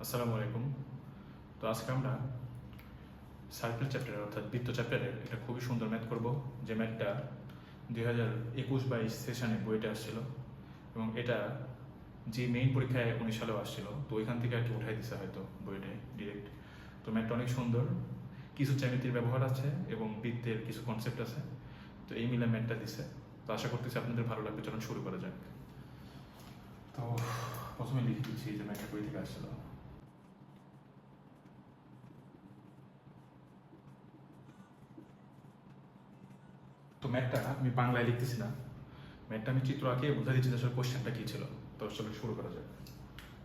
আসসালামু আলাইকুম। তো আজকে আমরা সার্কেল চ্যাপ্টারের অর্থাৎ বৃত্ত চ্যাপ্টারের একটা খুবই সুন্দর ম্যাথ করব, যে ম্যাথটা 2021-22 সেশনে বইটা আসছিল এবং এটা যে মেইন পরীক্ষায় 19 সালেও আসছিল, তো ওইখান থেকে আর কি উঠাই দিছে হয়তো বইটায় ডিরেক্ট। তো ম্যাথটা অনেক সুন্দর, কিছু জ্যামিতির ব্যবহার আছে এবং বৃত্তের কিছু কনসেপ্ট আছে, তো এই মিলে ম্যাথটা দিছে। তো আশা করতেছি আপনাদের ভালো লাগবে। চলুন শুরু করা যাক। তো প্রথমে লিখে দিচ্ছি যে ম্যাথটা বই থেকে আসছিল। তো ম্যাথটা আমি বাংলায় লিখতেছি না, ম্যাথটা আমি চিত্র আঁকে বোঝা দিচ্ছি যে আসলে কোশ্চেনটা কী ছিল। তো চলো শুরু করা যাক।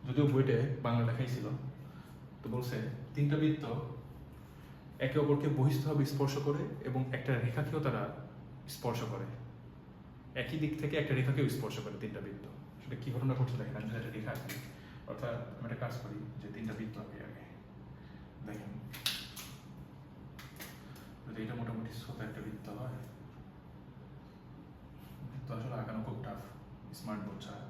যদিও বইতে বাংলা লেখাই ছিল, তো বলছে তিনটা বৃত্ত একে অপরকে বহিস্থভাবে স্পর্শ করে এবং একটা রেখাকেও তারা স্পর্শ করে, একই দিক থেকে একটা রেখাকেও স্পর্শ করে তিনটা বৃত্ত। সেটা কী ঘটনা ঘটছে দেখেন। আমি যদি একটা রেখা আঁকি, অর্থাৎ আমি একটা কাজ করি যে তিনটা বৃত্ত আঁকি আগে। দেখেন যদি এটা মোটামুটি সোজা একটা বৃত্ত হয়, তো আসলে আঁকানো খুব টাফ স্মার্ট বোর্ড ছাড়া।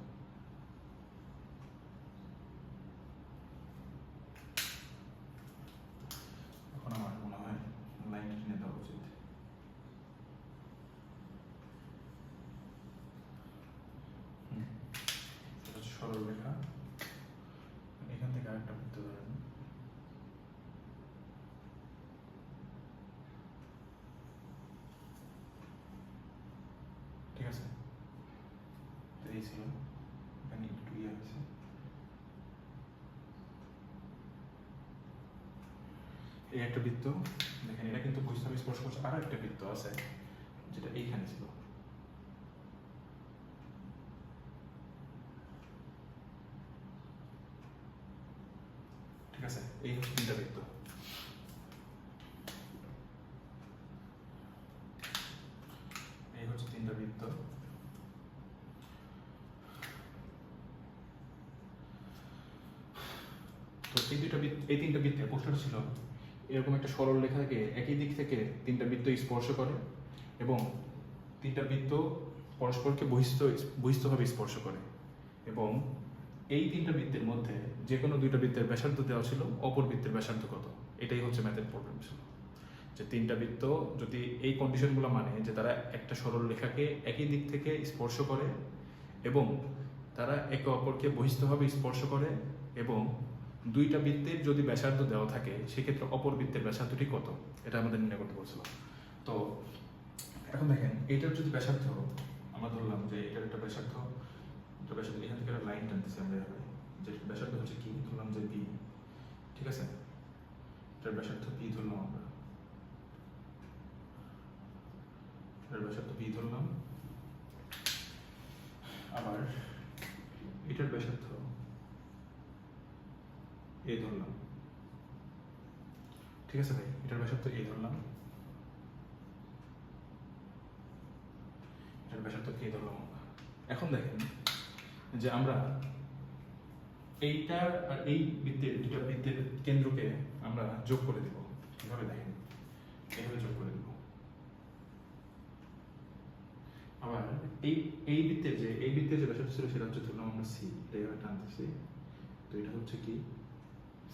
এখন আমার মনে হয় লাইন টেনে দেওয়া উচিত। এটা হচ্ছে সরল রেখা, এখান থেকে আরেকটা বৃত্ত ধরেন। ঠিক আছে, তো এই ছিল, এখানে একটু ইয়ে হয়েছে। এই একটা বৃত্ত দেখেন, এটা কিন্তু বহিস্থভাবে স্পর্শ করছে। আরো একটা বৃত্ত আছে যেটা এইখানে ছিল। ঠিক আছে, এই হচ্ছে তিনটা বৃত্ত। এই হচ্ছে তিনটা বৃত্ত। তো এই দুইটা বৃত্ত, এই তিনটা বৃত্তের প্রশ্নটা ছিল এরকম একটা সরল রেখাকে একই দিক থেকে তিনটা বৃত্ত স্পর্শ করে এবং তিনটা বৃত্ত পরস্পরকে বহিস্থভাবে স্পর্শ করে, এবং এই তিনটা বৃত্তের মধ্যে যে কোনো দুইটা বৃত্তের ব্যাসার্ধ দেওয়া ছিল, অপর বৃত্তের ব্যাসার্ধ কত। এটাই হচ্ছে ম্যাথের প্রবলেম ছিল, যে তিনটা বৃত্ত যদি এই কন্ডিশনগুলো মানে যে তারা একটা সরল রেখাকে একই দিক থেকে স্পর্শ করে এবং তারা একে অপরকে বহিস্থভাবে স্পর্শ করে, এবং দুইটা বৃত্তের যদি ব্যাসার্ধ দেওয়া থাকে সেক্ষেত্রে অপর বৃত্তের ব্যাসার্ধটি কত, এটা আমাদের নির্ণয় করতে বলছিল। তো এখন দেখেন, এইটার যদি ব্যাসার্ধ আমরা ধরলাম যে এটার একটা ব্যাসার্ধ, এখান থেকে একটা লাইন টানতেছি আমরা এভাবে, যে ব্যাসার্ধ হচ্ছে কি ধরলাম যে বি। ঠিক আছে, এটার ব্যাসার্ধ বি ধরলাম আমরা, এটার ব্যাসার্ধ বি ধরলাম। আবার এটার ব্যাসার্ধ এ ধরলাম। ঠিক আছে ভাই, এটার ব্যাসার্ধ এ ধরলাম, এটার ব্যাসার্ধ কে ধরলাম। এখন দেখেন যে আমরা এইটার আর এই বৃত্তের, দুটা বৃত্তের কেন্দ্রকে আমরা যোগ করে দেব। কিভাবে দেখেন, এইভাবে যোগ করে দেব। আবার এই এই বৃত্তের যে ব্যাসার্ধ ছিল সেটা হচ্ছে ধরলাম আমরা সি, এটা এভাবে টানতেছি, তো এটা হচ্ছে কি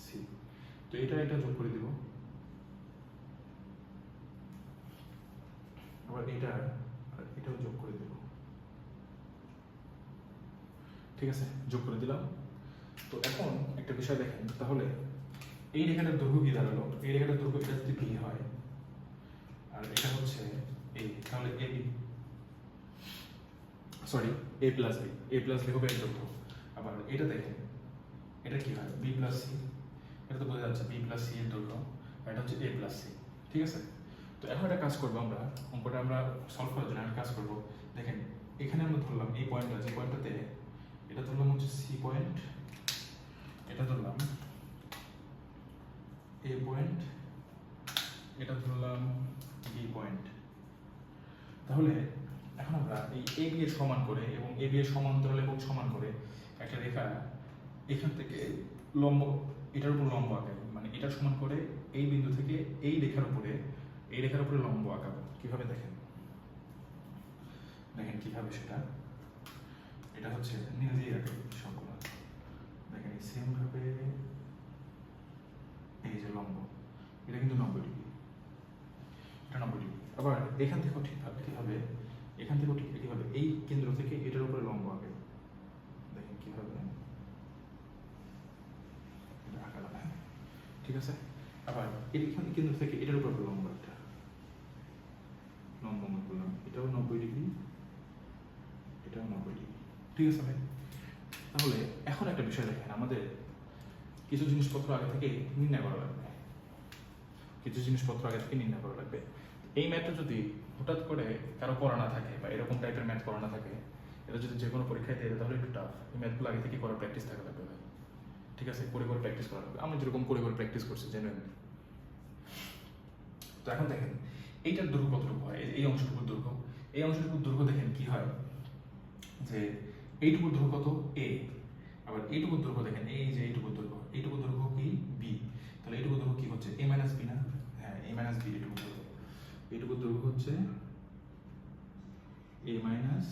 সি। তো এটা যোগ করে দিব। আবার এটা আর এটাও যোগ করে দেব। ঠিক আছে, যোগ করে দিলাম। তো এখন একটা বিষয় দেখেন, তাহলে এই রেখাটার দৈর্ঘ্য কি দাঁড়ালো, এই রেখাটার দৈর্ঘ্য এটা যদি বি হয় আর এটা হচ্ছে এই, তাহলে A B, sorry A plus B, A plus B হবে এর দৈর্ঘ্য। আবার এটা দেখেন, এটা কি হয় বি প্লাস সি, এটা তো বোঝা যাচ্ছে বি প্লাস সি এর দৈর্ঘ্য, আর এটা হচ্ছে এ প্লাস সি। ঠিক আছে, তো এখন একটা কাজ করবো আমরা, অঙ্কটা আমরা সলভ করার জন্য একটা কাজ করবো। দেখেন এখানে আমরা ধরলাম এই পয়েন্টটা, যে পয়েন্টটাতে এটা ধরলাম হচ্ছে সি পয়েন্ট, এটা ধরলাম এ পয়েন্ট, এটা ধরলাম বি পয়েন্ট। তাহলে এখন আমরা এই এ বি এর সমান করে এবং এ বি এর সমান্তরাল এবং সমান করে একটা রেখা এখান থেকে লম্ব, এটার উপর লম্ব আঁকাবো, মানে এটার সমান করে এই বিন্দু থেকে এই রেখার উপরে লম্ব আঁকাবো। কিভাবে দেখেন, দেখেন কিভাবে সেটা, এটা হচ্ছে নিজেই আঁকাবো সবগুলো। দেখেন এই সেম ভাবে লম্ব, এটা কিন্তু 90 ডিগ্রি, এটা 90 ডিগ্রি। আবার এখান থেকেও ঠিক একইভাবে, এখান থেকেও ঠিক একইভাবে এই কেন্দ্র থেকে এটার উপরে লম্ব আঁকে, দেখেন কিভাবে এটা আঁকালাম, হ্যাঁ ঠিক আছে। আবার এখানে কেন্দ্র থেকে এটার উপরে লম্ব একটা লম্ব মত করলাম, এটাও 90 ডিগ্রি, এটাও 90 ডিগ্রি, ঠিক আছে ভাই। তাহলে এখন একটা বিষয় দেখেন, আমাদের কিছু জিনিসপত্র আগে থেকে নির্ণয় করা লাগবে, কিছু জিনিসপত্র আগে থেকে নির্ণয় করা লাগবে। এই ম্যাথটা যদি হঠাৎ করে কারো করা না থাকে বা এরকম টাইপের ম্যাথ করা না থাকে, এটা যদি যে কোনো পরীক্ষায় দেয় তাহলে একটু টাফ। এই ম্যাথগুলো আগে থেকে করার প্র্যাকটিস থাকা লাগবে ভাই, ঠিক আছে, করে করে প্র্যাকটিস করা লাগবে। আমি যেরকম করে করে প্র্যাকটিস করছি জেনুইনলি। তো এখন দেখেন এইটার দৈর্ঘ্য কতটুকু হয়, এই অংশটুকুর দৈর্ঘ্য, এই অংশটুকুর দৈর্ঘ্য দেখেন কি হয় যে এইটুকুর দৈর্ঘ্য কত এ, আবার এইটুকুর দৈর্ঘ্য দেখেন এই যে এইটুকুর দৈর্ঘ্য, এইটুকুর দৈর্ঘ্য কি বি, তাহলে এইটুকুর দৈর্ঘ্য কি হচ্ছে এ মাইনাস বি না, হ্যাঁ এ মাইনাস বি এইটুকুর দৈর্ঘ্য, এইটুকুর দৈর্ঘ্য হচ্ছে এ মাইনাস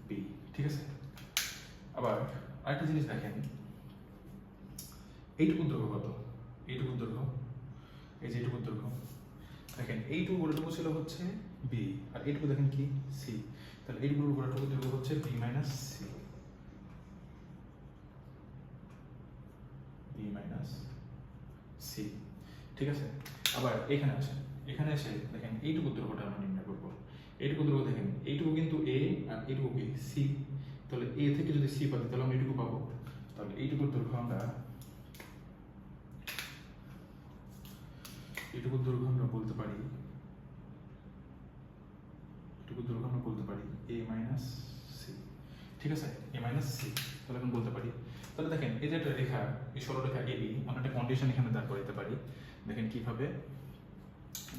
বি, ঠিক আছে। আবার আরেকটা জিনিস দেখেন, এইটুকুর দৈর্ঘ্য কত, এইটুকুর দৈর্ঘ্য, এই যে এইটুকুর দৈর্ঘ্য দেখেন, এইটুকু গোড়াটুকু ছিল হচ্ছে বি, আর এইটুকু দেখেন কি সি, তাহলে এইটুকুর গোড়াটুকু দৈর্ঘ্য হচ্ছে B minus C, B minus C, ঠিক আছে। আবার এখানে আসেন, এখানে এসে দেখেন এইটুকু দৈর্ঘ্যটা আমরা নির্ণয় করবো, এইটুকু দৈর্ঘ্য দেখেন, এইটুকু কিন্তু এ আর এইটুকু কি সি, তাহলে এ থেকে যদি সি পাই তাহলে আমরা এইটুকু পাবো, তাহলে এইটুকুর দৈর্ঘ্য আমরা এটুকুর দৈর্ঘ্য আমরা বলতে পারি, এটুকুর দৈর্ঘ্য আমরা বলতে পারি এ মাইনাস সি, ঠিক আছে, এ মাইনাস সি, তাহলে এখন বলতে পারি। তাহলে দেখেন এই যে একটা রেখা, এই সরলরেখা এ বি, আমরা একটা কন্ডিশন এখানে দাঁড় করাতে পারি। দেখেন কিভাবে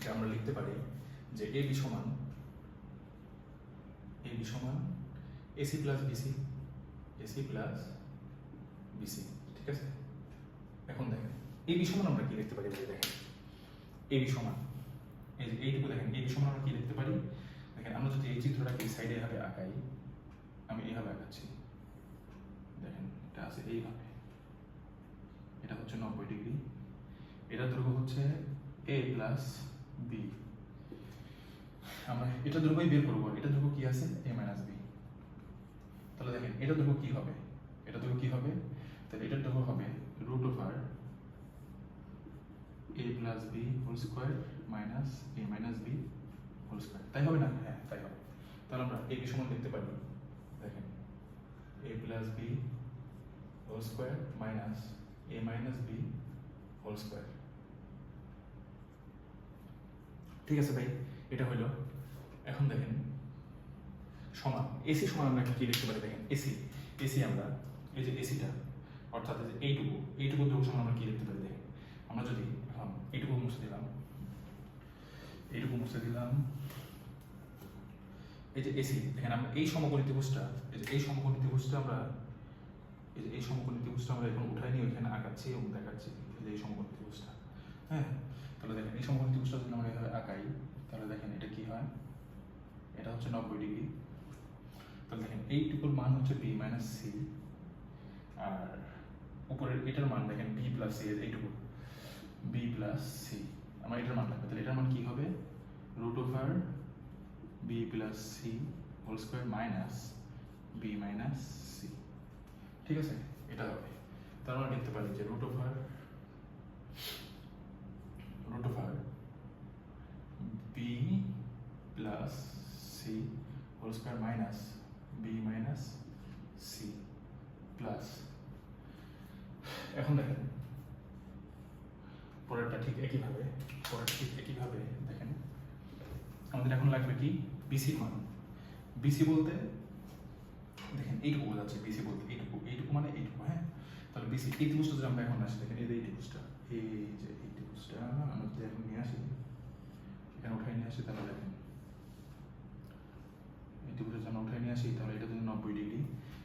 যে আমরা লিখতে পারি যে এ বি সমান AC plus BC, AC plus BC, ঠিক আছে। এখন দেখেন এ বি সমান আমরা কি লিখতে পারি, দেখেন এ বি সমান এই যে এইটুকু দেখেন, এ বি সমান আমরা কি লিখতে পারি, দেখেন আমরা যদি এই চিত্রটাকে এই সাইডে এভাবে আঁকাই, আমি এইভাবে আঁকাচ্ছি, দেখেন এটা আছে এইভাবে, এটা হচ্ছে 90 ডিগ্রি, এটা দৈর্ঘ্য হচ্ছে এ প্লাস বি, আমরা এটা দৈর্ঘ্যই বের করবো, এটা দৈর্ঘ্য কি আছে এ মাইনাস বি, তাহলে দেখেন এটা দৈর্ঘ্য কি হবে, এটা দৈর্ঘ্য কি হবে, তাহলে এটার দৈর্ঘ্য হবে root over A plus B whole square minus A minus B whole square, তাই হবে না, হ্যাঁ তাই হবে। তাহলে আমরা এ বি সমান লিখতে পারি, দেখেন A plus B whole square minus A minus B whole square, ঠিক আছে ভাই, এটা হইল। এখন দেখেন সমান এসি সমান আমরা কি লিখতে পারি, দেখেন এসি, এসি আমরা এই যে এসিটা অর্থাৎ এই যে এইটুকু দৈর্ঘ্য সমান আমরা কি লিখতে পারি, দেখেন আমরা যদি এখন এইটুকু মুছে দিলাম, এইটুকু মুছে দিলাম, এই যে এসি দেখেন আমরা এই সমকোণী ত্রিভুজটা, এই যে এই সমকোণী ত্রিভুজটা আমরা, এই যে এই সমকোণী ত্রিভুজটা আমরা এখন উঠাই নিয়ে ওইখানে আঁকাচ্ছি এবং দেখাচ্ছি, এই যে এই সমকোণী ত্রিভুজটা, হ্যাঁ। তাহলে দেখেন এই সমকোণী ত্রিভুজটা যদি আমরা এইভাবে আঁকাই, তাহলে দেখেন এটা কি হয়, এটা হচ্ছে 90 ডিগ্রি, তাহলে দেখেন এইটুকুর মান হচ্ছে বি মাইনাস সি, আর উপরের এটার মান দেখেন বি প্লাস সি, এইটুকু বি প্লাস সি, আমার এটার মান লাগবে, তাহলে এটার মান কি হবে root over B plus C whole square minus B minus C, ঠিক আছে, এটা হবে। তার মানে লিখতে পারি যে root over B plus C whole square minus B minus C plus, এখন দেখেন পরেরটা ঠিক একইভাবে, দেখেন আমাদের এখন লাগবে কি বিসি মান, বিসি বলতে দেখেন এইটুকু বোঝাচ্ছে, বিসি বলতে এইটুকু, এইটুকু মানে এইটুকু, হ্যাঁ। তাহলে বিসি এই ত্রিভুজটা যদি আমরা এখন আসি, দেখেন এই যে এই ত্রিভুজটা, এই যে এই ত্রিভুজটা আমরা যদি এখন নিয়ে আসি, এখানে উঠাই নিয়ে আসি, তাহলে দেখেন এই ত্রিভুজটা যদি আমরা উঠাই নিয়ে আসি, তাহলে এটা যদি 90 ডিগ্রি,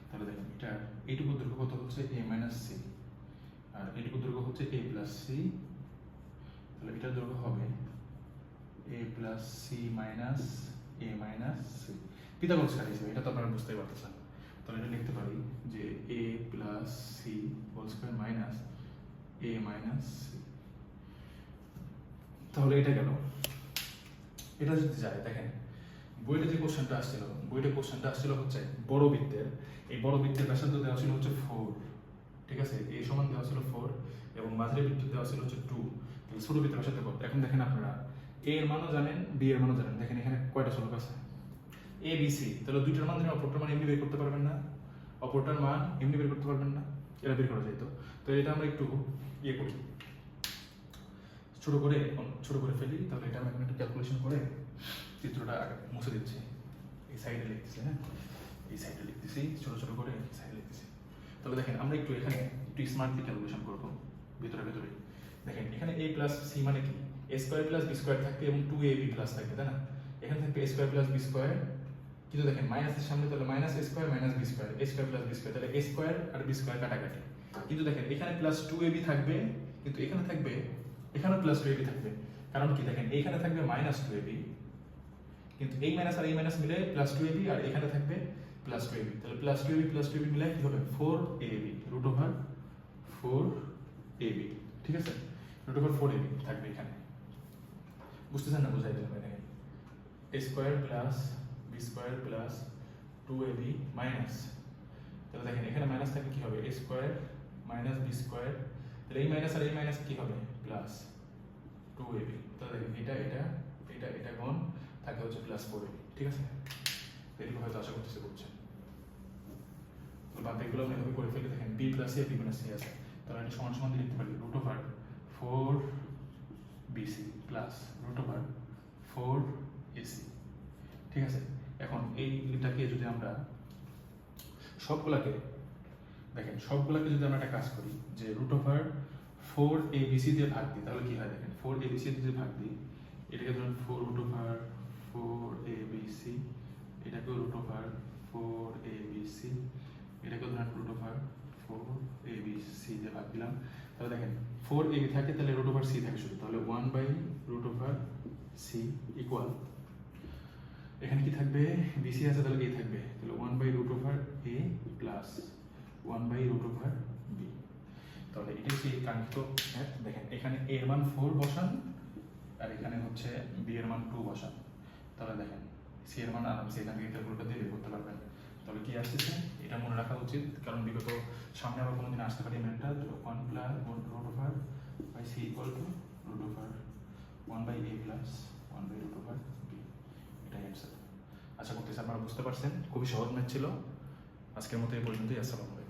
তাহলে দেখেন এটা এইটুকু দৈর্ঘ্য কত হচ্ছে এ মাইনাস সি, আর এইটুকু দৈর্ঘ্য হচ্ছে এ প্লাস সি, তাহলে এটার দৈর্ঘ্য হবে এ plus C minus A minus C, Pythagoras কাজ হিসেবে, এটা তো আপনারা বুঝতেই পারতেছেন। তাহলে এটা লিখতে পারি যে A plus C whole square minus A minus C, তাহলে এটা গেল। এটা যদি যায় দেখেন বইটা যে কোশ্চেনটা আসছিল, কোশ্চেনটা আসছিল হচ্ছে বড় বৃত্তের, এই বড় বৃত্তের ব্যাসার্ধ দেওয়া ছিল হচ্ছে 4, ঠিক আছে, এই সমান দেওয়া ছিল 4 এবং মাঝারি বৃত্ত দেওয়া ছিল হচ্ছে 2। তাহলে ছোট বৃত্তের ব্যাসার্ধ কত? এখন দেখেন আপনারা এ এর মানও জানেন, বি এর মানও জানেন। দেখেন এখানে কয়টা চলক আছে? A B C. তাহলে দুইটার মান জানেন, অপরটার মান এমনি বের করতে পারবেন না, অপরটার মান এমনি বের করতে পারবেন না, এটা বের করা যাইতো। তো এটা আমরা একটু ইয়ে করি, ছোট করে ফেলি। তাহলে এটা আমি এখন একটু ক্যালকুলেশন করে চিত্রটা আগে মুছে দিচ্ছি। এই সাইডে লিখতেছি, হ্যাঁ এই সাইডে লিখতেছি, ছোট করে সাইডে লিখতেছি। তাহলে দেখেন আমরা একটু এখানে একটু স্মার্টলি ক্যালকুলেশন করবো ভেতরে। দেখেন এখানে a প্লাস সি মানে কি? a square plus B square থাকবে এবং 2ab প্লাস থাকবে, তাই না? এখানে থাকবে a square plus B square, কিন্তু দেখেন মাইনাসের সামনে তাহলে minus a square minus B square, a square plus B square, তাহলে a স্কোয়ার আর বি স্কোয়ার কাটাকাটি। কিন্তু দেখেন এখানে প্লাস 2ab থাকবে, কিন্তু এখানে থাকবে, এখানেও প্লাস 2ab থাকবে। কারণ কি? দেখেন এইখানে থাকবে মাইনাস 2ab, কিন্তু এই মাইনাস আর এই মাইনাস মিলে প্লাস 2ab, আর এখানে থাকবে প্লাস 2ab। তাহলে প্লাস 2ab মিলে কি হবে? 4ab, রুট ওভার 4ab, ঠিক আছে? রুট ওভার 4ab থাকবে এখানে। বুঝতেছেন না? বুঝাই দিলাম। দেখেন a square plus B square plus 2ab minus, তাহলে দেখেন এখানে মাইনাস থাকলে কি হবে? a square minus B square, তাহলে এই মাইনাস আর এই মাইনাস কি হবে? Plus 2ab। তাহলে দেখেন এটা কোণ থাকে হচ্ছে প্লাস 4ab, ঠিক আছে? এগুলো হয়তো আশা করতেছে করছেন। তো বাকিগুলো আমরা এভাবে করে ফেলে দেখেন b plus a b minus c আছে, তাহলে এটা সমান সমান লিখতে পারি root over 4bc plus root over 4ac, ঠিক আছে? এখন এইটাকে যদি আমরা সবগুলাকে যদি আমরা একটা কাজ করি যে রুট ওভার 4abc দিয়ে ভাগ দিই, তাহলে কি হয়? দেখেন 4abc দিয়ে ভাগ দিই, এটাকে ধরুন 4 রুট ওভার 4abc, এটাকে রুট ওভার 4abc, এটাকে ধরুন রুট ওভার 4abc দিয়ে ভাগ দিলাম। তাহলে দেখেন 4ab থাকে, তাহলে রুট ওভার c থাকে শুধু, তাহলে 1 by root over c equal, এখানে কি থাকবে? bc আছে, তাহলে কি থাকবে? তাহলে 1 by root over a plus 1 by root over b। তাহলে এটা কি কাঙ্ক্ষিত? দেখেন এখানে a এর মান 4 বসান, আর এখানে হচ্ছে b এর মান 2 বসান, তাহলে দেখেন c এর মান আরামসে এখান থেকে ক্যালকুলেটর দিয়ে বের করতে পারবেন। তাহলে কি আসতেছে? এটা মনে রাখা উচিত, কারণ বিগত সামনে আবার কোনোদিন আসতে পারে ম্যানটা 1 plus root over by c equal to root over 1 by a plus 1 by root over b। এটাই অ্যান্সার। আশা করতেছি আপনারা বুঝতে পারছেন, খুবই সহজ ম্যাথ ছিল। আজকের মতো এই পর্যন্তই। আসসালামু আলাইকুম।